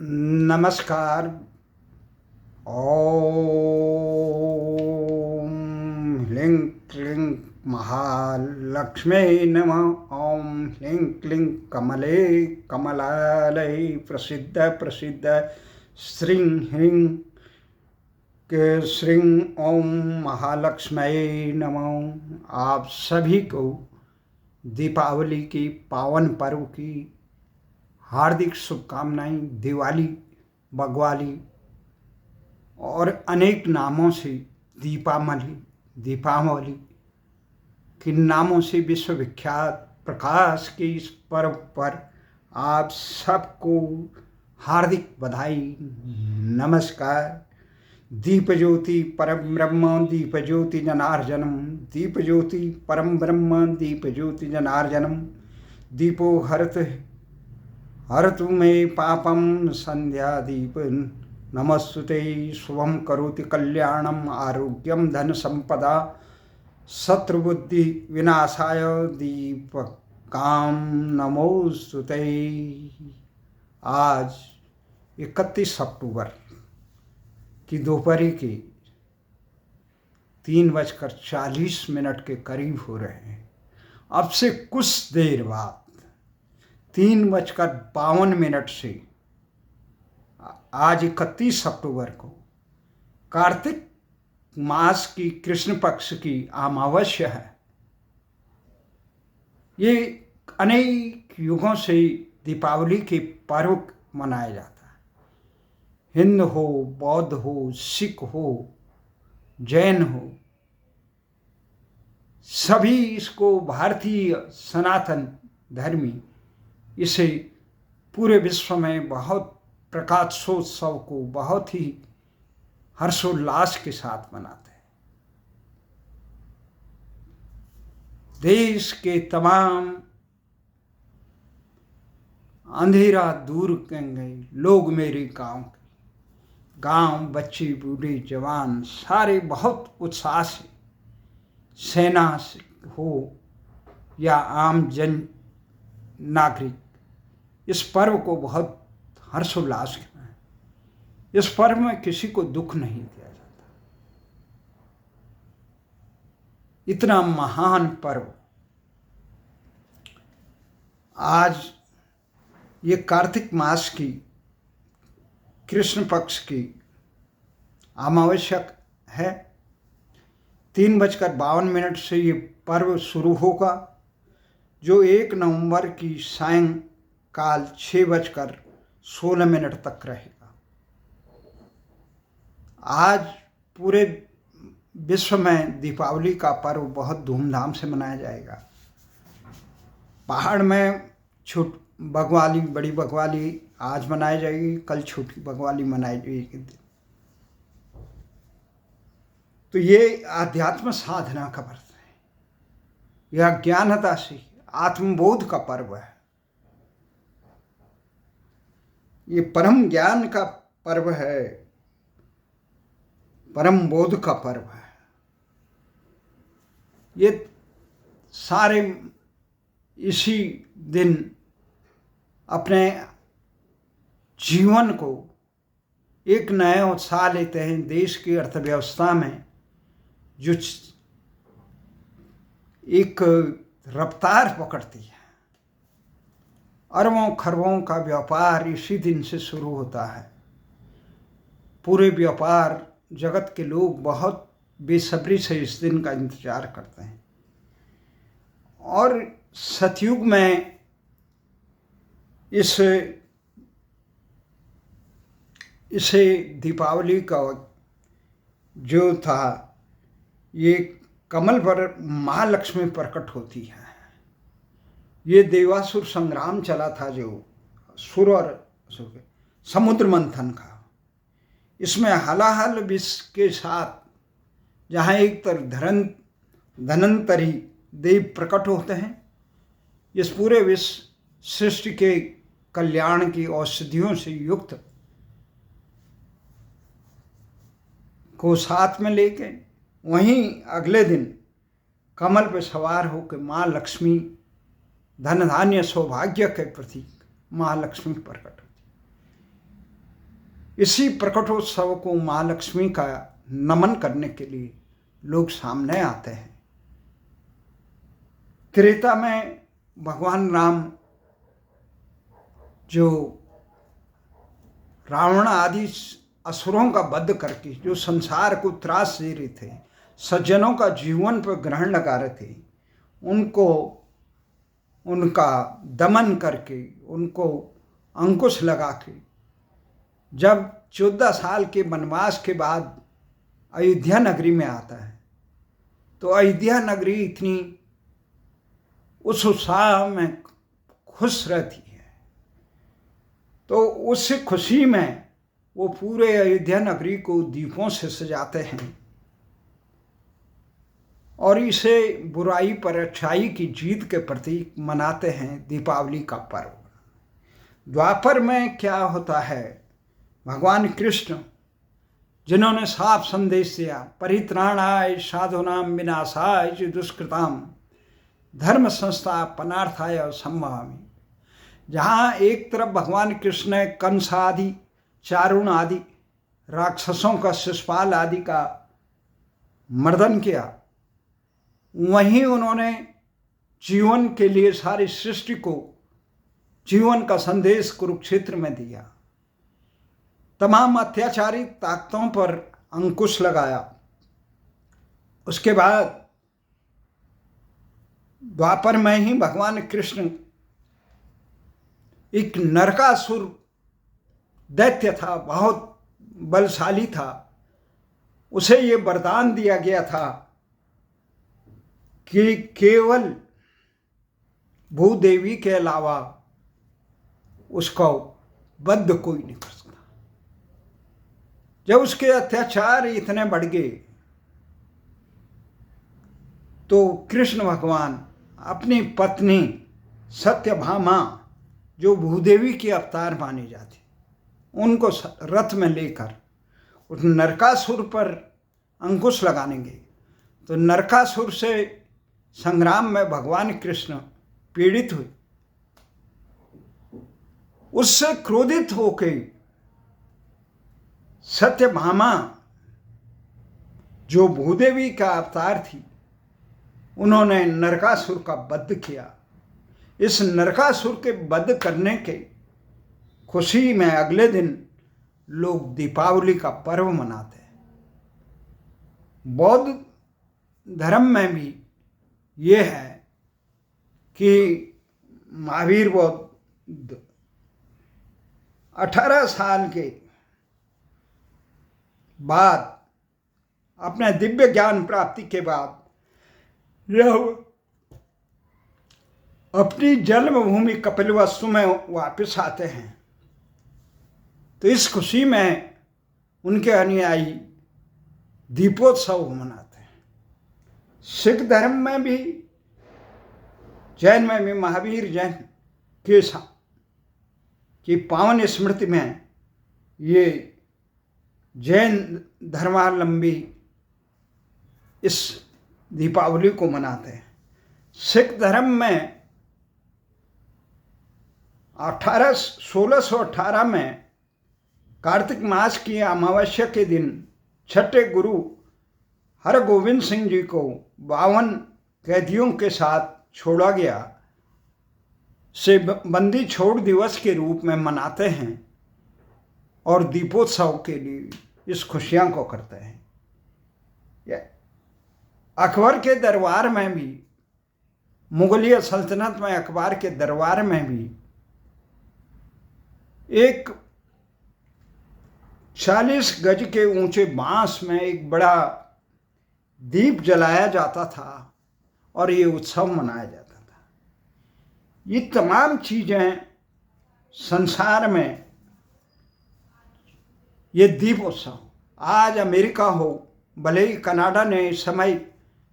नमस्कार। ओम ह्लीं क्लीं महालक्ष्मी नमः। ओम ह्लीं क्लीं कमले कमलालये प्रसिद्ध प्रसिद्ध श्रीं ह्रीं श्रीं ओम महालक्ष्मी नमः। आप सभी को दीपावली की पावन पर्व की हार्दिक शुभकामनाएं। दिवाली, बग्वाली और अनेक नामों से दीपावली किन नामों से विश्वविख्यात प्रकाश के इस पर्व पर आप सबको हार्दिक बधाई, नमस्कार। दीप ज्योति परम ब्रह्म दीप ज्योति जनार्दनम, दीप ज्योति परम ब्रह्म दीप ज्योति जनार्दनम। दीपो हरतु मे पापम संध्या दीप नमस्तुते। शुभम करोति कल्याणम आरोग्यम धन संपदा शत्रुबुद्धि विनाशाय दीपकाम नमोस्तुते। आज 31 अक्टूबर की दोपहर के 3:40 के करीब हो रहे हैं। अब से कुछ देर बाद 3:52 से आज 31 अक्टूबर को कार्तिक मास की कृष्ण पक्ष की अमावस्या है। ये अनेक युगों से दीपावली के पर्व मनाया जाता है। हिंदू हो, बौद्ध हो, सिख हो, जैन हो, सभी इसको भारतीय सनातन धर्मी इसे पूरे विश्व में बहुत प्रकाशोत्सव को बहुत ही हर्षोल्लास के साथ मनाते हैं। देश के तमाम अंधेरा दूर करेंगे लोग मेरे गांव बच्चे बूढ़े जवान सारे बहुत उत्साह से, सेना हो या आम जन नागरिक, इस पर्व को बहुत हर्षोल्लास करना है। इस पर्व में किसी को दुख नहीं दिया जाता। इतना महान पर्व आज ये कार्तिक मास की कृष्ण पक्ष की अमावस्या है। 3:52 से ये पर्व शुरू होगा, जो 1 नवंबर की सायंकाल 6:16 तक रहेगा। आज पूरे विश्व में दीपावली का पर्व बहुत धूमधाम से मनाया जाएगा। पहाड़ में बड़ी बग्वाली आज मनाई जाएगी, कल छोटी बग्वाली मनाई जाएगी। तो ये आध्यात्म साधना का पर्व है, यह ज्ञानता से आत्मबोध का पर्व है। ये परम ज्ञान का पर्व है, परम बोध का पर्व है। ये सारे इसी दिन अपने जीवन को एक नया उत्साह लेते हैं। देश की अर्थव्यवस्था में जो एक रफ्तार पकड़ती है, अरबों खरबों का व्यापार इसी दिन से शुरू होता है। पूरे व्यापार जगत के लोग बहुत बेसब्री से इस दिन का इंतजार करते हैं। और सतयुग में इसे दीपावली का जो था, ये कमल पर महालक्ष्मी प्रकट होती है। ये देवासुर संग्राम चला था, जो सुर और असुर समुद्र मंथन का। इसमें हलाहल विष के साथ जहाँ एक तरफ धनंतरी देव प्रकट होते हैं, इस पूरे विश्व सृष्टि के कल्याण की औषधियों से युक्त को साथ में लेके वहीं अगले दिन कमल पर सवार होकर माँ लक्ष्मी धन धान्य सौभाग्य के प्रतीक महालक्ष्मी प्रकट होती। इसी प्रकटोत्सव को महालक्ष्मी का नमन करने के लिए लोग सामने आते हैं। त्रेता में भगवान राम जो रावण आदि असुरों का वध करके जो संसार को त्रास दे रहे थे, सज्जनों का जीवन पर ग्रहण लगा रहे थे, उनको उनका दमन करके, उनको अंकुश लगा के जब 14 साल के वनवास के बाद अयोध्या नगरी में आता है, तो अयोध्या नगरी इतनी उस उत्साह में खुश रहती है। तो उस खुशी में वो पूरे अयोध्या नगरी को दीपों से सजाते हैं और इसे बुराई पर अच्छाई की जीत के प्रतीक मनाते हैं, दीपावली का पर्व। द्वापर में क्या होता है, भगवान कृष्ण जिन्होंने साफ संदेश दिया, परित्राणाय साधूनां विनाशाय च दुष्कृताम धर्म संस्थापनार्थाय संभवामि। जहाँ एक तरफ भगवान कृष्ण ने कंस आदि, चारुण आदि राक्षसों का, शिशुपाल आदि का मर्दन किया, वहीं उन्होंने जीवन के लिए सारी सृष्टि को जीवन का संदेश कुरुक्षेत्र में दिया। तमाम अत्याचारी ताकतों पर अंकुश लगाया। उसके बाद द्वापर में ही भगवान कृष्ण एक नरकासुर दैत्य था, बहुत बलशाली था, उसे ये वरदान दिया गया था कि केवल भूदेवी के अलावा उसको वध कोई नहीं कर सकता। जब उसके अत्याचार इतने बढ़ गए तो कृष्ण भगवान अपनी पत्नी सत्यभामा, जो भूदेवी की अवतार मानी जाती, उनको रथ में लेकर उस नरकासुर पर अंकुश लगाने गए। तो नरकासुर से संग्राम में भगवान कृष्ण पीड़ित हुए। उससे क्रोधित होकर सत्यभामा, जो भूदेवी का अवतार थी, उन्होंने नरकासुर का वध किया। इस नरकासुर के वध करने के खुशी में अगले दिन लोग दीपावली का पर्व मनाते हैं। बौद्ध धर्म में भी ये है कि महावीर बौद्ध 18 साल के बाद, अपने दिव्य ज्ञान प्राप्ति के बाद, जब अपनी जन्मभूमि कपिलवस्तु में वापस आते हैं, तो इस खुशी में उनके अनुयायी दीपोत्सव मनाते हैं। सिख धर्म में भी, जैन में भी महावीर जैन की पावन स्मृति में ये जैन धर्मावलंबी इस दीपावली को मनाते हैं। सिख धर्म में 1618 में कार्तिक मास की अमावस्या के दिन छठे गुरु हरगोविंद सिंह जी को 52 कैदियों के साथ छोड़ा गया, से बंदी छोड़ दिवस के रूप में मनाते हैं और दीपोत्सव के लिए इस खुशियां को करते हैं। अकबर के दरबार में भी, मुगलिया सल्तनत में अकबर के दरबार में भी एक 40 गज के ऊंचे बांस में एक बड़ा दीप जलाया जाता था और ये उत्सव मनाया जाता था। ये तमाम चीज़ें संसार में, ये दीपोत्सव, आज अमेरिका हो, भले ही कनाडा ने इस समय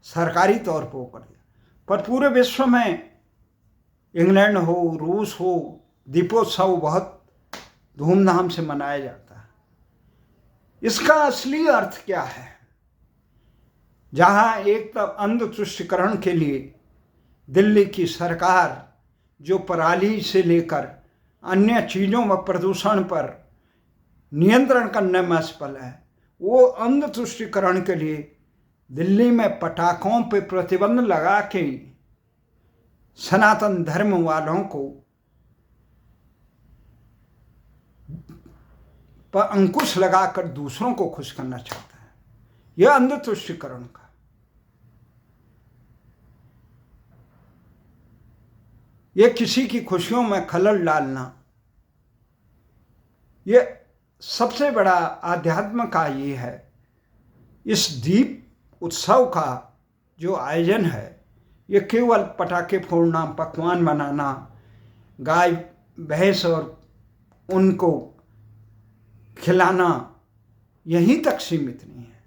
सरकारी तौर पर कर दिया, पर पूरे विश्व में, इंग्लैंड हो, रूस हो, दीपोत्सव बहुत धूमधाम से मनाया जाता है। इसका असली अर्थ क्या है? जहाँ एक तब अंध तुष्टिकरण के लिए दिल्ली की सरकार जो पराली से लेकर अन्य चीज़ों व प्रदूषण पर नियंत्रण करने में असफल है, वो अंध तुष्टिकरण के लिए दिल्ली में पटाखों पे प्रतिबंध लगा के सनातन धर्म वालों को पर अंकुश लगाकर दूसरों को खुश करना चाहता है। यह अंध तुष्टिकरण का यह किसी की खुशियों में खलल डालना, यह सबसे बड़ा आध्यात्म का ये है। इस दीप उत्सव का जो आयोजन है, ये केवल पटाखे फोड़ना, पकवान बनाना, गाय भैंस और उनको खिलाना यहीं तक सीमित नहीं है।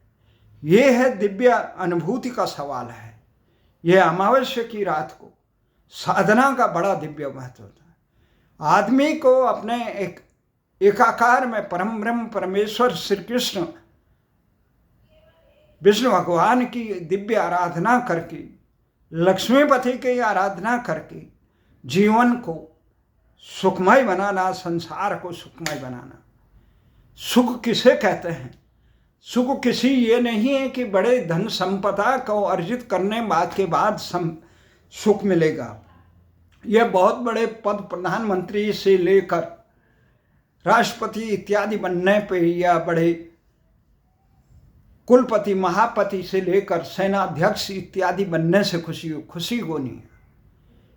ये है दिव्य अनुभूति का सवाल है। यह अमावस्या की रात को साधना का बड़ा दिव्य महत्व होता है। आदमी को अपने एक एकाकार में परम ब्रह्म परमेश्वर श्री कृष्ण विष्णु भगवान की दिव्य आराधना करके, लक्ष्मीपति की आराधना करके जीवन को सुखमय बनाना, संसार को सुखमय बनाना। सुख किसे कहते हैं? सुख किसी ये नहीं है कि बड़े धन संपदा को अर्जित करने के बाद सुख मिलेगा। यह बहुत बड़े पद, प्रधानमंत्री से लेकर राष्ट्रपति इत्यादि बनने पे, या बड़े कुलपति महापति से लेकर सेनाध्यक्ष इत्यादि बनने से खुशी को नहीं है।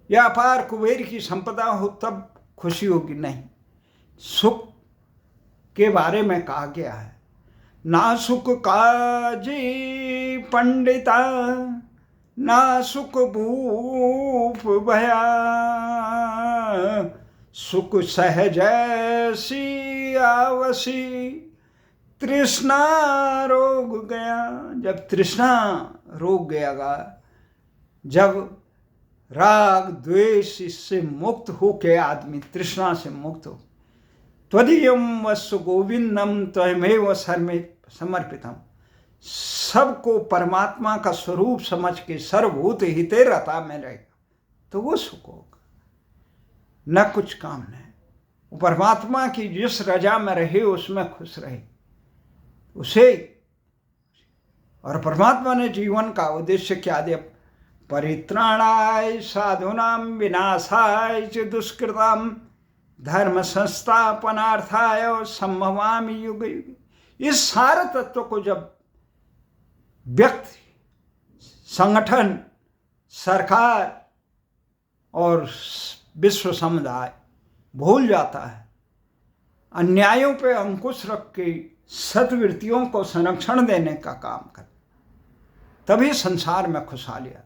यह अपार कुबेर की संपदा हो तब खुशी होगी, नहीं। सुख के बारे में कहा गया है, ना सुख काजी पंडिता, ना सुख भूप भया, सुख सहज सी आवसी, तृष्णा रोग गया। जब तृष्णा रोग गया, जब राग द्वेष इससे मुक्त होके आदमी तृष्णा से मुक्त हो, त्वदीयम वस्तु गोविंदम त्वमेव समर्पितम, सबको परमात्मा का स्वरूप समझ के सर्वभूत हिते रता में रहेगा तो वो सुख होगा। न कुछ काम नहीं, वो परमात्मा की जिस रजा में रहे उसमें खुश रहे उसे। और परमात्मा ने जीवन का उद्देश्य क्या दिया? परित्राणाय साधूनां विनाशाय च दुष्कृतां धर्म संस्थापनार्थाय संभवामि युगे युगे। इस सारे तत्व को जब व्यक्ति, संगठन, सरकार और विश्व समुदाय भूल जाता है, अन्यायों पे अंकुश रख के सद्वृत्तियों को संरक्षण देने का काम कर, तभी संसार में खुशहाली आती।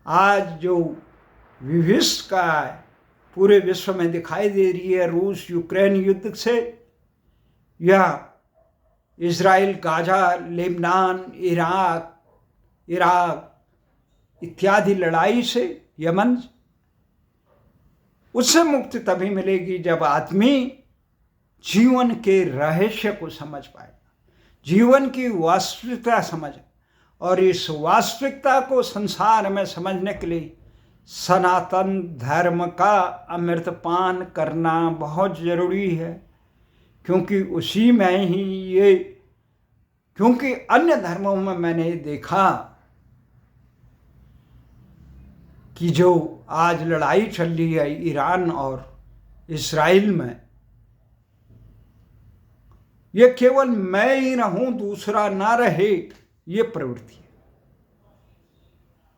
आज जो विभीषण का पूरे विश्व में दिखाई दे रही है, रूस यूक्रेन युद्ध से, या इजराइल गाजा, लेबनान, इराक इत्यादि लड़ाई से, यमन, उससे मुक्ति तभी मिलेगी जब आदमी जीवन के रहस्य को समझ पाएगा, जीवन की वास्तविकता समझ। और इस वास्तविकता को संसार में समझने के लिए सनातन धर्म का अमृतपान करना बहुत जरूरी है, क्योंकि उसी में ही ये, क्योंकि अन्य धर्मों में मैंने देखा कि जो आज लड़ाई चल रही है ईरान और इस्राइल में, ये केवल मैं ही रहूं दूसरा ना रहे, ये प्रवृत्ति है।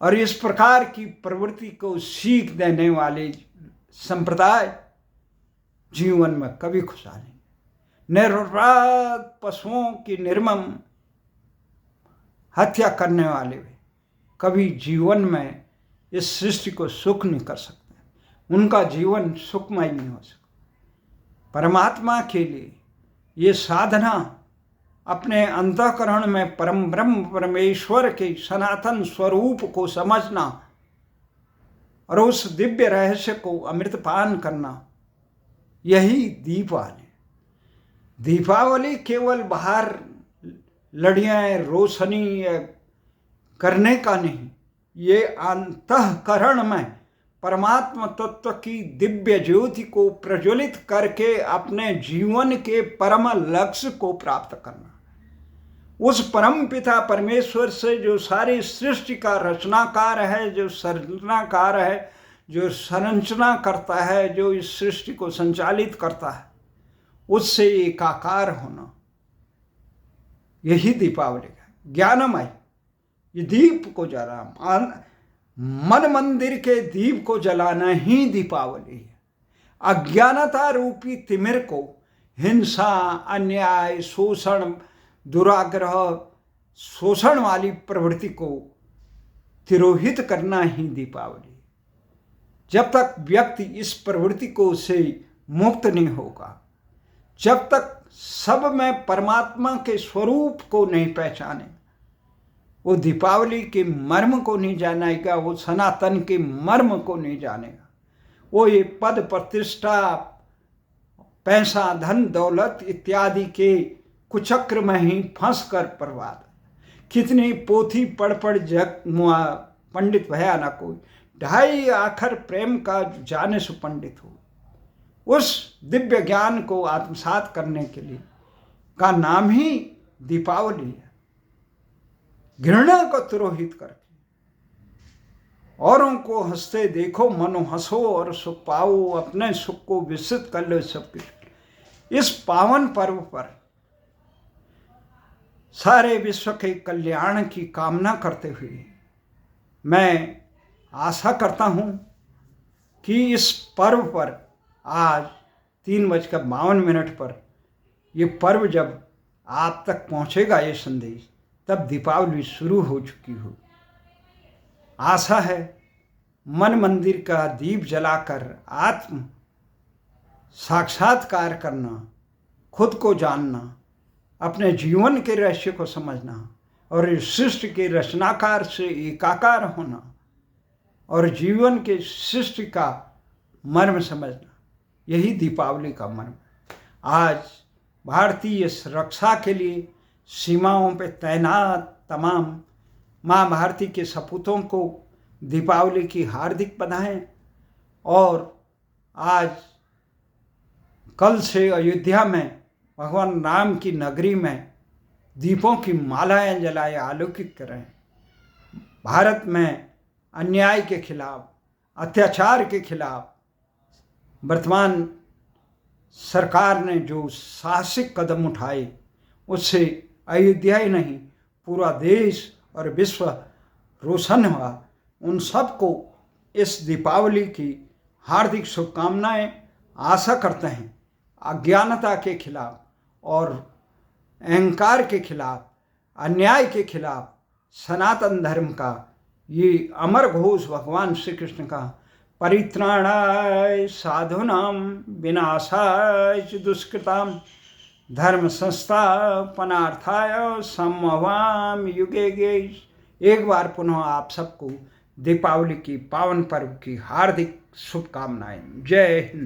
और इस प्रकार की प्रवृत्ति को सीख देने वाले संप्रदाय जीवन में कभी खुशहाली नहीं। निरपराध पशुओं की निर्मम हत्या करने वाले कभी जीवन में इस सृष्टि को सुख नहीं कर सकते, उनका जीवन सुखमय नहीं हो सकता। परमात्मा के लिए ये साधना अपने अंतःकरण में परम ब्रह्म परमेश्वर के सनातन स्वरूप को समझना और उस दिव्य रहस्य को अमृतपान करना, यही दीपावली। दीपावली केवल बाहर लड़ियाँ रोशनी करने का नहीं, ये अंतःकरण में परमात्मा तत्व की दिव्य ज्योति को प्रज्वलित करके अपने जीवन के परम लक्ष्य को प्राप्त करना। उस परम पिता परमेश्वर से जो सारी सृष्टि का रचनाकार है, जो संरचनाकार है, जो संरचना करता है, जो इस सृष्टि को संचालित करता है, उससे एकाकार होना, यही दीपावली है। ज्ञानमय ये दीप को जला, मन मंदिर के दीप को जलाना ही दीपावली है। अज्ञानता रूपी तिमिर को, हिंसा, अन्याय, शोषण, दुराग्रह, शोषण वाली प्रवृत्ति को तिरोहित करना ही दीपावली। जब तक व्यक्ति इस प्रवृत्ति को से मुक्त नहीं होगा, जब तक सब में परमात्मा के स्वरूप को नहीं पहचाने, वो दीपावली के मर्म को नहीं जानेगा, वो सनातन के मर्म को नहीं जानेगा। वो ये पद प्रतिष्ठा, पैसा, धन दौलत इत्यादि के कुचक्र में ही फंस कर बर्बाद। कितनी पोथी पढ़ जग मुआ पंडित भया ना कोई, 2.5 आखर प्रेम का जाने से पंडित हो। उस दिव्य ज्ञान को आत्मसात करने के लिए का नाम ही दीपावली है। घृणा को तिरोहित करके औरों को हंसते देखो, मनो हंसो और सुख पाओ, अपने सुख को विस्तृत कर लो सब कुछ। इस पावन पर्व पर सारे विश्व के कल्याण की कामना करते हुए मैं आशा करता हूँ कि इस पर्व पर आज 3:52 पर ये पर्व जब आप तक पहुँचेगा, ये संदेश, तब दीपावली शुरू हो चुकी हो। आशा है मन मंदिर का दीप जलाकर आत्म साक्षात्कार करना, खुद को जानना, अपने जीवन के रहस्य को समझना और इस सृष्टि के रचनाकार से एकाकार होना और जीवन के सृष्टि का मर्म समझना, यही दीपावली का मर्म। आज भारतीय रक्षा के लिए सीमाओं पे तैनात तमाम माँ भारती के सपूतों को दीपावली की हार्दिक बधाएं। और आज कल से अयोध्या में भगवान राम की नगरी में दीपों की मालाएं जलाए आलोकित करें। भारत में अन्याय के खिलाफ, अत्याचार के खिलाफ वर्तमान सरकार ने जो साहसिक कदम उठाए, उससे अयोध्या ही नहीं पूरा देश और विश्व रोशन हुआ। उन सबको इस दीपावली की हार्दिक शुभकामनाएं। आशा करते हैं अज्ञानता के खिलाफ और अहंकार के खिलाफ, अन्याय के खिलाफ सनातन धर्म का ये अमर घोष भगवान श्री कृष्ण का परित्राणाय साधूनां विनाशाय च दुष्कृतां धर्म संस्थापनार्थाय संभवाम युगे युगे। एक बार पुनः आप सबको दीपावली की पावन पर्व की हार्दिक शुभकामनाएं। जय हिंद।